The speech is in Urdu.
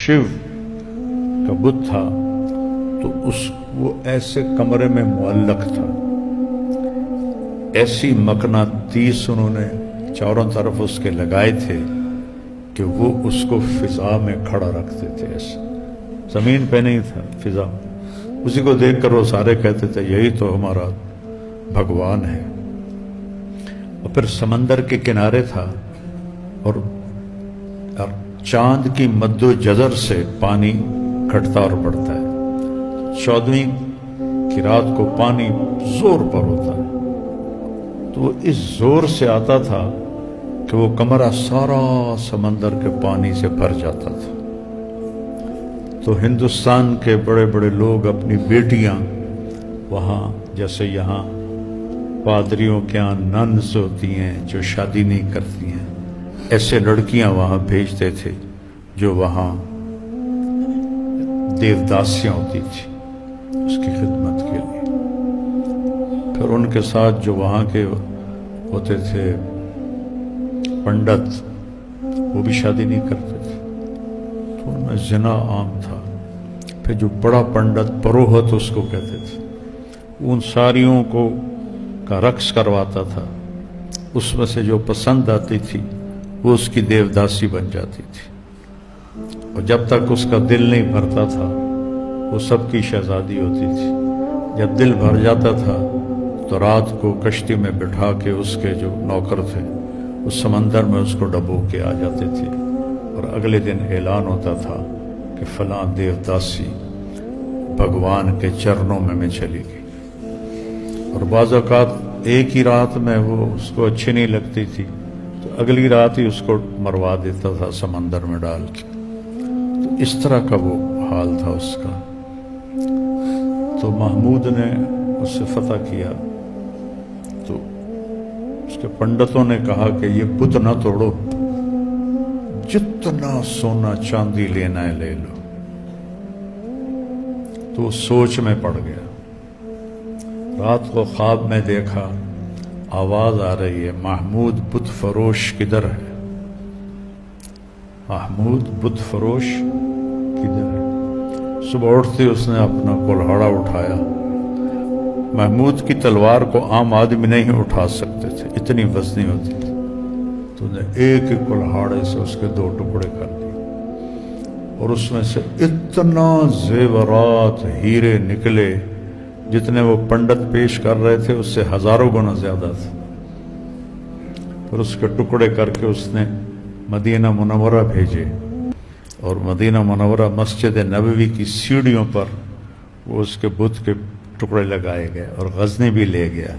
شیو کا بت تھا تو وہ ایسے کمرے میں معلق تھا، ایسی مقناطیس انہوں نے چاروں طرف اس کے لگائے تھے کہ وہ اس کو فضا میں کھڑا رکھتے تھے، ایسے زمین پہ نہیں تھا، فضا۔ اسی کو دیکھ کر وہ سارے کہتے تھے یہی تو ہمارا بھگوان ہے۔ اور پھر سمندر کے کنارے تھا اور چاند کی مد و جزر سے پانی گھٹتا اور بڑھتا ہے۔ 14ویں کی رات کو پانی زور پر ہوتا ہے، تو وہ اس زور سے آتا تھا کہ وہ کمرہ سارا سمندر کے پانی سے بھر جاتا تھا۔ تو ہندوستان کے بڑے بڑے لوگ اپنی بیٹیاں وہاں، جیسے یہاں پادریوں کے یہاں ننز ہوتی ہیں جو شادی نہیں کرتی ہیں، ایسے لڑکیاں وہاں بھیجتے تھے جو وہاں دیوداسیاں ہوتی تھی اس کی خدمت کے لیے۔ پھر ان کے ساتھ جو وہاں کے ہوتے تھے پنڈت، وہ بھی شادی نہیں کرتے تھے، تو ان میں زنا عام تھا۔ پھر جو بڑا پنڈت پروہت اس کو کہتے تھے، ان ساریوں کو کا رقص کرواتا تھا، اس میں سے جو پسند آتی تھی وہ اس کی دیوداسی بن جاتی تھی، اور جب تک اس کا دل نہیں بھرتا تھا وہ سب کی شہزادی ہوتی تھی۔ جب دل بھر جاتا تھا تو رات کو کشتی میں بٹھا کے اس کے جو نوکر تھے اس سمندر میں اس کو ڈبو کے آ جاتے تھے، اور اگلے دن اعلان ہوتا تھا کہ فلاں دیوداسی بھگوان کے چرنوں میں چلی گئی۔ اور بعض اوقات ایک ہی رات میں وہ اس کو اچھی نہیں لگتی تھی تو اگلی رات ہی اس کو مروا دیتا تھا سمندر میں ڈال کے۔ تو اس طرح کا وہ حال تھا اس کا۔ تو محمود نے اس سے فتح کیا تو اس کے پنڈتوں نے کہا کہ یہ بت نہ توڑو، جتنا سونا چاندی لینا ہے لے لو۔ تو وہ سوچ میں پڑ گیا۔ رات کو خواب میں دیکھا، آواز آ رہی ہے محمود بت فروش کدھر ہے؟ محمود بت فروش کدھر ہے؟ صبح اٹھتے اس نے اپنا کلہاڑا اٹھایا۔ محمود کی تلوار کو عام آدمی نہیں اٹھا سکتے تھے، اتنی وزنی ہوتی تھی، تو نے ایک ایک کلہاڑے سے اس کے 2 ٹکڑے کر دیے، اور اس میں سے اتنا زیورات ہیرے نکلے جتنے وہ پنڈت پیش کر رہے تھے اس سے ہزاروں گنا زیادہ تھے۔ پھر اس کے ٹکڑے کر کے اس نے مدینہ منورہ بھیجے، اور مدینہ منورہ مسجد نبوی کی سیڑھیوں پر وہ اس کے بت کے ٹکڑے لگائے گئے، اور غزنی بھی لے گیا۔